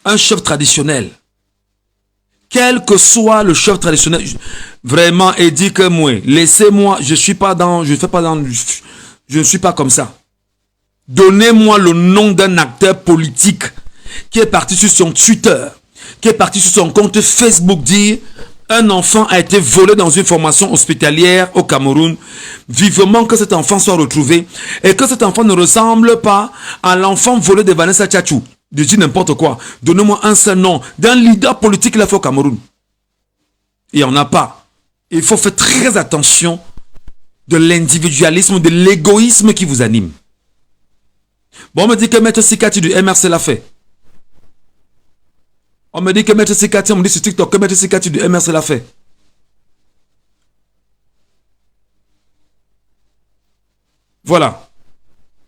Speaker 2: Un chef traditionnel. Quel que soit le chef traditionnel, vraiment, et dit que moi, laissez-moi, je ne suis pas comme ça. Donnez-moi le nom d'un acteur politique qui est parti sur son Twitter, qui est parti sur son compte Facebook dire un enfant a été volé dans une formation hospitalière au Cameroun. Vivement que cet enfant soit retrouvé et que cet enfant ne ressemble pas à l'enfant volé de Vanessa Tchatchou. Je dis n'importe quoi. Donnez-moi un seul nom d'un leader politique qui l'a fait au Cameroun. Il n'y en a pas. Il faut faire très attention de l'individualisme, de l'égoïsme qui vous anime. Bon, on me dit que Maître Sikati du MRC l'a fait. On me dit que Maître Sikati, on me dit sur TikTok que Maître Sikati du MRC l'a fait. Voilà.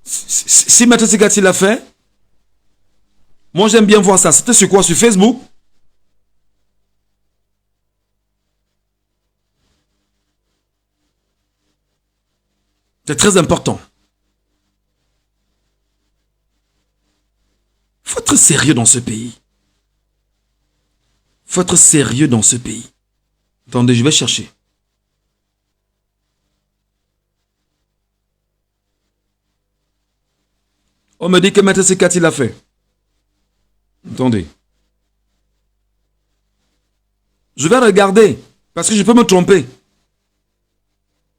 Speaker 2: Si Maître Sikati l'a fait, moi j'aime bien voir ça. C'était sur quoi? Sur Facebook? C'est très important. Il faut être sérieux dans ce pays. Il faut être sérieux dans ce pays. Attendez, je vais chercher. On me dit que Maître Sikati l'a fait. Attendez. Je vais regarder, parce que je peux me tromper.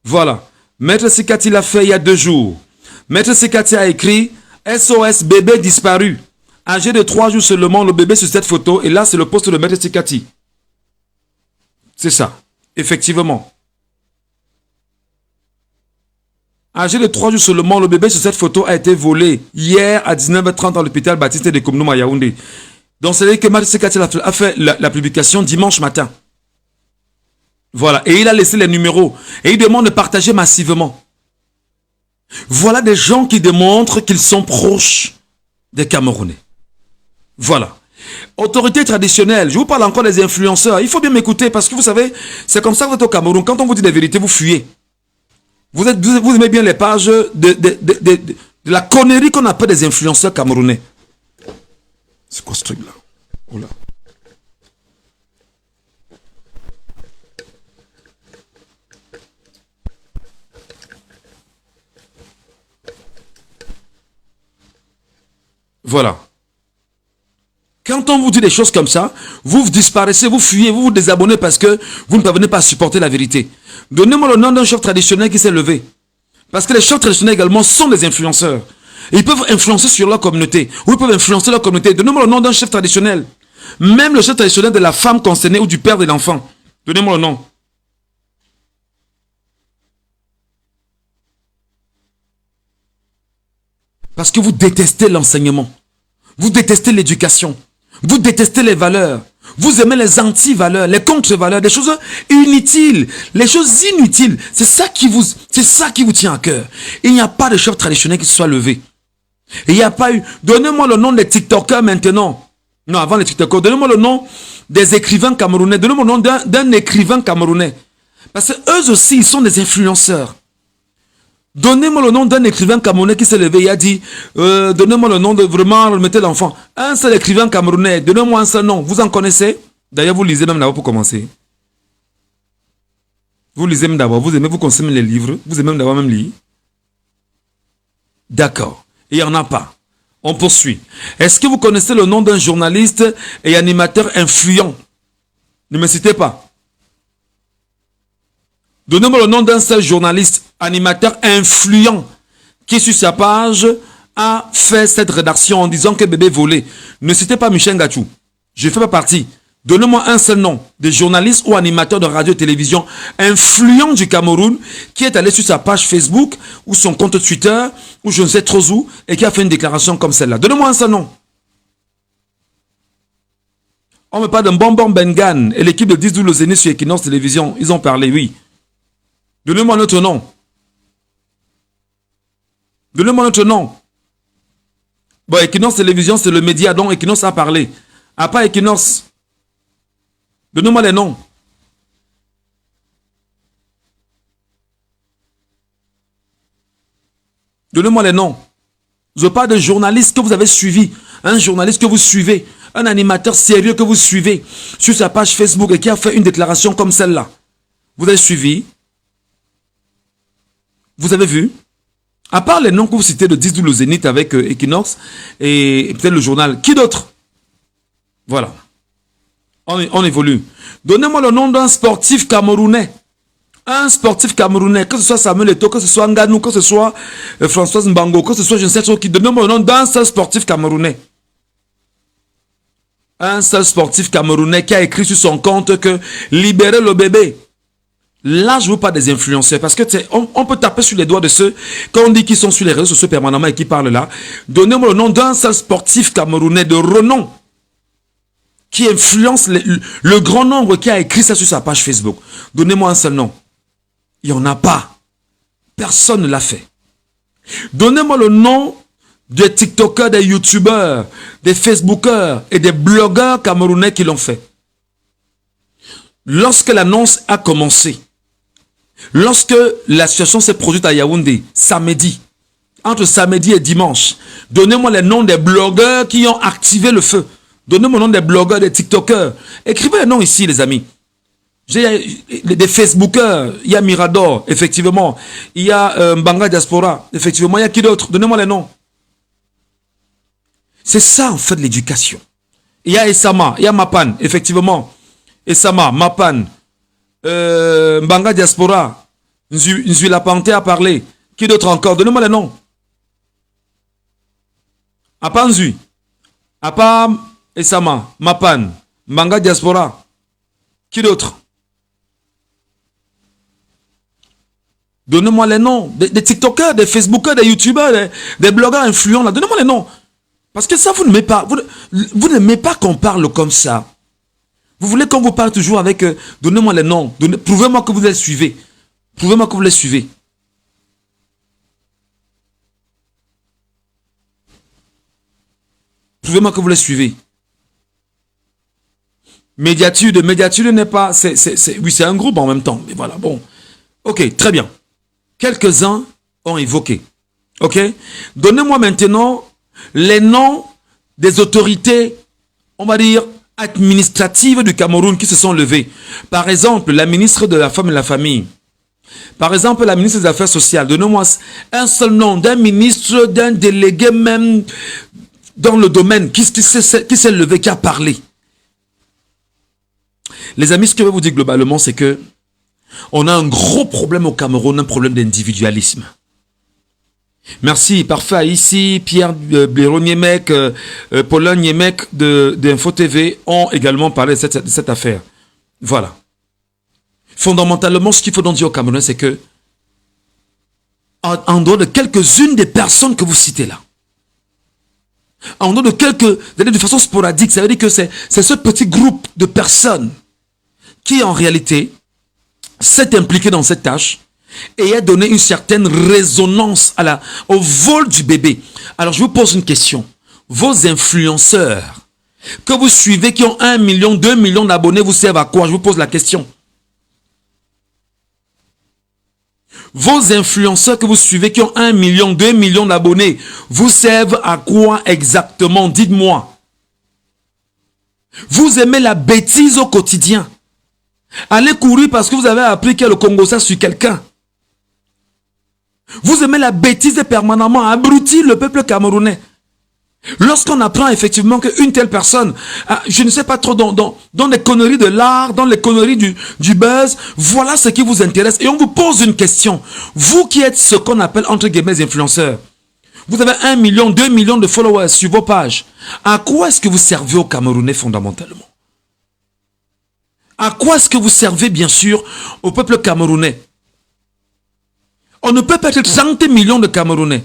Speaker 2: Voilà. Maître Sikati l'a fait il y a 2 jours. Maître Sikati a écrit SOS bébé disparu. Âgé de 3 jours seulement, le bébé sur cette photo. Et là, c'est le poste de Maître Sikati. C'est ça. Effectivement. Âgé de 3 jours seulement, le bébé sur cette photo a été volé hier à 19h30 à l'hôpital Baptiste de Komnoum à Yaoundé. Donc, c'est-à-dire que Maître Sikati a fait la publication dimanche matin. Voilà. Et il a laissé les numéros. Et il demande de partager massivement. Voilà des gens qui démontrent qu'ils sont proches des Camerounais. Voilà. Autorité traditionnelle. Je vous parle encore des influenceurs. Il faut bien m'écouter parce que vous savez, c'est comme ça que vous êtes au Cameroun. Quand on vous dit des vérités, vous fuyez. Vous aimez bien les pages de la connerie qu'on appelle des influenceurs camerounais. C'est quoi ce truc-là? Oh là. Voilà. Quand on vous dit des choses comme ça, vous disparaissez, vous fuyez, vous vous désabonnez parce que vous ne parvenez pas à supporter la vérité. Donnez-moi le nom d'un chef traditionnel qui s'est levé. Parce que les chefs traditionnels également sont des influenceurs. Ils peuvent influencer sur leur communauté. Ou ils peuvent influencer leur communauté. Donnez-moi le nom d'un chef traditionnel. Même le chef traditionnel de la femme concernée ou du père de l'enfant. Donnez-moi le nom. Parce que vous détestez l'enseignement. Vous détestez l'éducation. Vous détestez les valeurs. Vous aimez les anti-valeurs, les contre-valeurs, des choses inutiles, les choses inutiles. C'est ça qui vous tient à cœur. Il n'y a pas de chef traditionnel qui se soit levé. Il n'y a pas eu. Donnez-moi le nom des TikTokers maintenant. Non, avant les TikTokers. Donnez-moi le nom des écrivains camerounais. Donnez-moi le nom d'un écrivain camerounais. Parce que eux aussi, ils sont des influenceurs. Donnez-moi le nom d'un écrivain camerounais qui s'est levé et a dit donnez-moi le nom de vraiment remettez l'enfant. Un seul écrivain camerounais, donnez-moi un seul nom. Vous en connaissez? D'ailleurs, vous lisez même d'abord pour commencer. Vous lisez même d'abord, vous aimez, vous consommez les livres, vous aimez même d'abord même lire. D'accord. Il n'y en a pas. On poursuit. Est-ce que vous connaissez le nom d'un journaliste et animateur influent? Ne me citez pas. Donnez-moi le nom d'un seul journaliste, animateur influent, qui sur sa page a fait cette rédaction en disant que bébé volé. Ne citez pas Michel Gachou. Je ne fais pas partie. Donnez-moi un seul nom de journaliste ou animateur de radio et télévision influent du Cameroun qui est allé sur sa page Facebook ou son compte Twitter ou je ne sais trop où et qui a fait une déclaration comme celle-là. Donnez-moi un seul nom. On me parle de Bonbon Bengan et l'équipe de 10-12 le Zénith sur Equinox Télévision. Ils ont parlé, oui. Donnez-moi notre nom. Donnez-moi notre nom. Bon, Equinox Télévision, c'est le média dont Equinox a parlé. À part Equinox. Donnez-moi les noms. Donnez-moi les noms. Je parle de journaliste que vous avez suivi. Un journaliste que vous suivez. Un animateur sérieux que vous suivez. Sur sa page Facebook et qui a fait une déclaration comme celle-là. Vous avez suivi. Vous avez vu? À part les noms que vous citez de 10-12 le Zénith avec Equinox et peut-être le journal. Qui d'autre? Voilà. On évolue. Donnez-moi le nom d'un sportif camerounais. Un sportif camerounais, que ce soit Samuel Eto'o, que ce soit Nganou, que ce soit Françoise Mbango, que ce soit je ne sais trop qui. Donnez-moi le nom d'un seul sportif camerounais. Un seul sportif camerounais qui a écrit sur son compte que libérez le bébé. Là, je ne veux pas des influenceurs parce que on peut taper sur les doigts de ceux, quand on dit qu'ils sont sur les réseaux sociaux permanemment et qui parlent là, donnez-moi le nom d'un seul sportif camerounais de renom qui influence le grand nombre qui a écrit ça sur sa page Facebook. Donnez-moi un seul nom. Il n'y en a pas. Personne ne l'a fait. Donnez-moi le nom des TikTokers, des YouTubeurs, des Facebookers et des blogueurs camerounais qui l'ont fait. Lorsque l'annonce a commencé, lorsque la situation s'est produite à Yaoundé, samedi, entre samedi et dimanche, donnez-moi les noms des blogueurs qui ont activé le feu. Donnez-moi le nom des blogueurs, des TikTokers. Écrivez les noms ici, les amis. J'ai des Facebookers, il y a Mirador, effectivement. Il y a Mbanga Diaspora, effectivement. Il y a qui d'autre? Donnez-moi les noms. C'est ça, en fait, l'éducation. Il y a Esama, il y a Mapan, effectivement. Esama, Mapan, Mbanga Diaspora, Nzui La Panté a parlé. Qui d'autre encore? Donnez-moi les noms. Apa Nzui, Apa Esama, Mapan, Mbanga Diaspora. Qui d'autre? Donnez-moi les noms. Des TikTokers, des Facebookers, des YouTubers, des blogueurs influents. Donnez-moi les noms. Parce que ça, vous n'aimez pas. Vous n'aimez pas qu'on parle comme ça. Vous voulez qu'on vous parle toujours avec... donnez-moi les noms. Prouvez-moi que vous les suivez. Prouvez-moi que vous les suivez. Prouvez-moi que vous les suivez. Médiatude n'est pas... oui, c'est un groupe en même temps. Mais voilà, bon. Ok, très bien. Quelques-uns ont évoqué. Ok? Donnez-moi maintenant les noms des autorités, on va dire, administratives du Cameroun qui se sont levées. Par exemple, la ministre de la Femme et de la Famille. Par exemple, la ministre des Affaires sociales. Donnez-moi un seul nom d'un ministre, d'un délégué même dans le domaine qui s'est levé, qui a parlé. Les amis, ce que je vais vous dire globalement, c'est que on a un gros problème au Cameroun, un problème d'individualisme. Merci, parfait. Ici, Pierre Blaireau Niemek, Paulin Niemek d'Info TV ont également parlé de cette affaire. Voilà. Fondamentalement, ce qu'il faut donc dire au Cameroun, c'est que, en dehors de quelques-unes des personnes que vous citez là, en dehors de de façon sporadique, ça veut dire que c'est ce petit groupe de personnes qui, en réalité, s'est impliqué dans cette tâche et a donné une certaine résonance au vol du bébé. Alors, je vous pose une question. Vos influenceurs que vous suivez, qui ont 1 million, 2 millions d'abonnés, vous servent à quoi? Je vous pose la question. Vos influenceurs que vous suivez, qui ont 1 million, 2 millions d'abonnés, vous servent à quoi exactement? Dites-moi. Vous aimez la bêtise au quotidien. Allez courir parce que vous avez appris qu'il y a le Congo ça sur quelqu'un. Vous aimez la bêtise permanemment, abrutir le peuple camerounais. Lorsqu'on apprend effectivement qu'une telle personne, je ne sais pas trop, dans les conneries de l'art, dans les conneries du buzz, voilà ce qui vous intéresse. Et on vous pose une question. Vous qui êtes ce qu'on appelle entre guillemets influenceurs, vous avez 1 million, 2 millions de followers sur vos pages. À quoi est-ce que vous servez aux Camerounais fondamentalement? À quoi est-ce que vous servez bien sûr au peuple camerounais? On ne peut pas être 30 millions de Camerounais.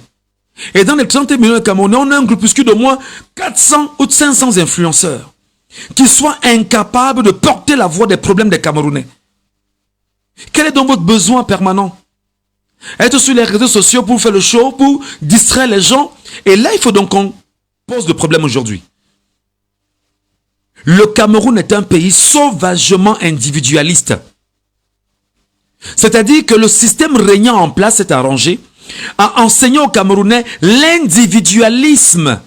Speaker 2: Et dans les 30 millions de Camerounais, on a un groupuscule de moins 400 ou 500 influenceurs qui soient incapables de porter la voix des problèmes des Camerounais. Quel est donc votre besoin permanent? Être sur les réseaux sociaux pour faire le show, pour distraire les gens. Et là, il faut donc qu'on pose le problème aujourd'hui. Le Cameroun est un pays sauvagement individualiste. C'est-à-dire que le système régnant en place s'est arrangé à enseigner aux Camerounais l'individualisme.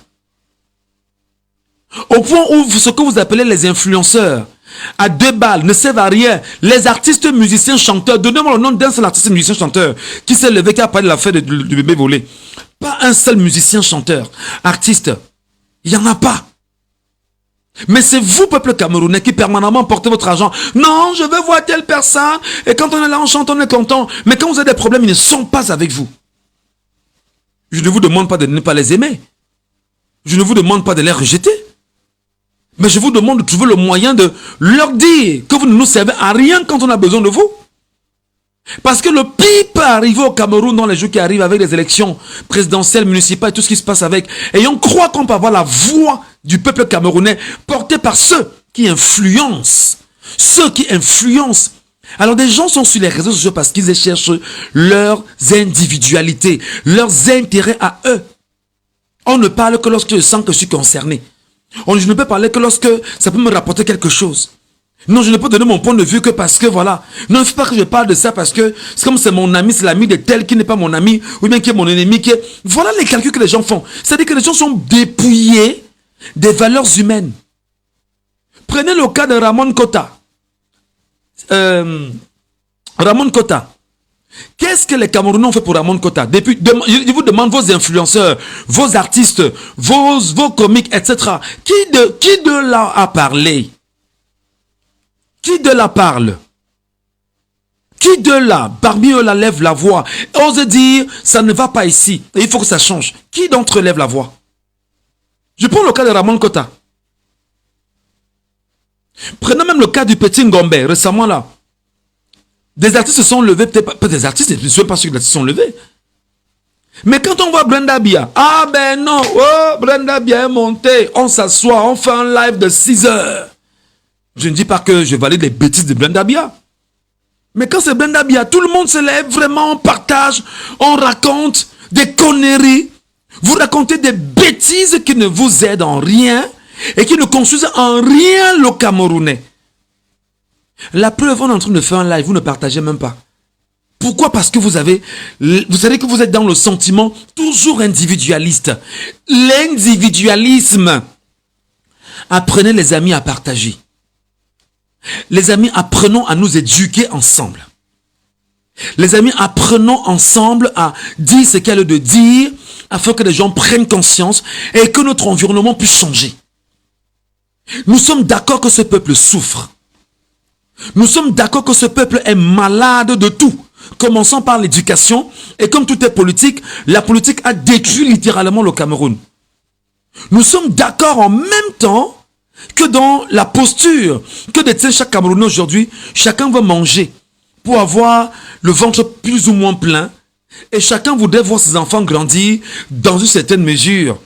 Speaker 2: Au point où ce que vous appelez les influenceurs, à 2 balles, ne servent à rien. Les artistes, musiciens, chanteurs, donnez-moi le nom d'un seul artiste, musicien, chanteur qui s'est levé, qui a parlé de l'affaire du bébé volé. Pas un seul musicien, chanteur, artiste. Il n'y en a pas. Mais c'est vous, peuple camerounais, qui permanemment portez votre argent. Non, je veux voir telle personne. Et quand on est là, on chante, on est content. Mais quand vous avez des problèmes, ils ne sont pas avec vous. Je ne vous demande pas de ne pas les aimer. Je ne vous demande pas de les rejeter. Mais je vous demande de trouver le moyen de leur dire que vous ne nous servez à rien quand on a besoin de vous. Parce que le pire peut arriver au Cameroun dans les jours qui arrivent avec les élections présidentielles, municipales et tout ce qui se passe avec. Et on croit qu'on peut avoir la voix du peuple camerounais portée par ceux qui influencent. Ceux qui influencent. Alors des gens sont sur les réseaux sociaux parce qu'ils cherchent leurs individualités, leurs intérêts à eux. On ne parle que lorsque je sens que je suis concerné. Je ne peux parler que lorsque ça peut me rapporter quelque chose. Non, je ne peux donner mon point de vue que parce que voilà. Non, il ne faut pas que je parle de ça parce que c'est comme c'est mon ami, c'est l'ami de tel qui n'est pas mon ami, ou bien qui est mon ennemi. Voilà les calculs que les gens font. C'est-à-dire que les gens sont dépouillés des valeurs humaines. Prenez le cas de Ramon Kota. Ramon Kota. Qu'est-ce que les Camerounais ont fait pour Ramon Kota? Depuis, je vous demande vos influenceurs, vos artistes, vos comiques, etc. Qui de là a parlé? Qui de là parle? Qui de là, parmi eux, là, lève la voix, ose dire, ça ne va pas ici, et il faut que ça change? Qui d'entre eux lève la voix? Je prends le cas de Ramon Kota. Prenons même le cas du petit Ngombe, récemment là. Des artistes se sont levés, peut-être pas des artistes, je ne sais pas ceux qui se sont levés. Mais quand on voit Brenda Bia, ah ben non, oh, Brenda Bia est montée, on s'assoit, on fait un live de 6 heures. Je ne dis pas que je valide les bêtises de Brenda Bia. Mais quand c'est Brenda Bia, tout le monde se lève, vraiment, on partage, on raconte des conneries. Vous racontez des bêtises qui ne vous aident en rien et qui ne construisent en rien le Camerounais. La preuve, on est en train de faire un live, vous ne partagez même pas. Pourquoi? Parce que vous savez que vous êtes dans le sentiment toujours individualiste. L'individualisme. Apprenez les amis à partager. Les amis, apprenons à nous éduquer ensemble. Les amis, apprenons ensemble à dire ce qu'il y a de dire afin que les gens prennent conscience et que notre environnement puisse changer. Nous sommes d'accord que ce peuple souffre. Nous sommes d'accord que ce peuple est malade de tout. Commençons par l'éducation. Et comme tout est politique, la politique a détruit littéralement le Cameroun. Nous sommes d'accord en même temps que dans la posture que détient chaque Camerounais aujourd'hui, chacun veut manger pour avoir le ventre plus ou moins plein et chacun voudrait voir ses enfants grandir dans une certaine mesure.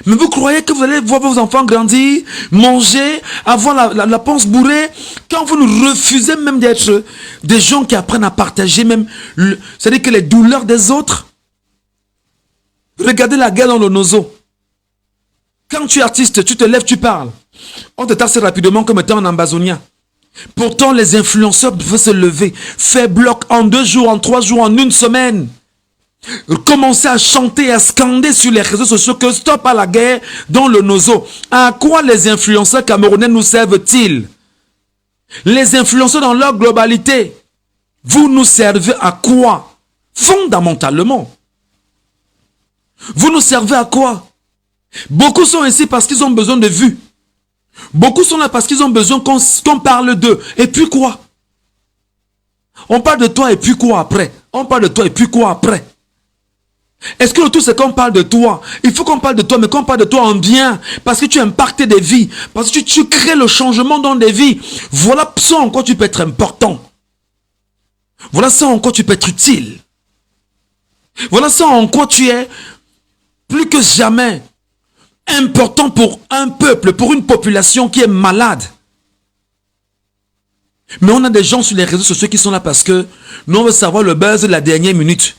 Speaker 2: Mais vous croyez que vous allez voir vos enfants grandir, manger, avoir la panse bourrée, quand vous nous refusez même d'être des gens qui apprennent à partager même, c'est-à-dire que les douleurs des autres. Regardez la guerre dans le Nozo. Quand tu es artiste, tu te lèves, tu parles. On te tasse rapidement comme étant un ambazonien. Pourtant, les influenceurs peuvent se lever, faire bloc en 2 jours, en 3 jours, en 1 semaine. Commencer à chanter, à scander sur les réseaux sociaux que stop à la guerre dans le Nozo. À quoi les influenceurs camerounais nous servent-ils? Les influenceurs dans leur globalité, vous nous servez à quoi? Fondamentalement. Vous nous servez à quoi? Beaucoup sont ici parce qu'ils ont besoin de vues. Beaucoup sont là parce qu'ils ont besoin qu'on parle d'eux. Et puis quoi? On parle de toi et puis quoi après? On parle de toi et puis quoi après? Est-ce que le tout c'est qu'on parle de toi? Il faut qu'on parle de toi, mais qu'on parle de toi en bien. Parce que tu impactes des vies. Parce que tu crées le changement dans des vies. Voilà ça en quoi tu peux être important. Voilà ça en quoi tu peux être utile. Voilà ça en quoi tu es plus que jamais important pour un peuple, pour une population qui est malade. Mais on a des gens sur les réseaux sociaux qui sont là parce que nous on veut savoir le buzz de la dernière minute.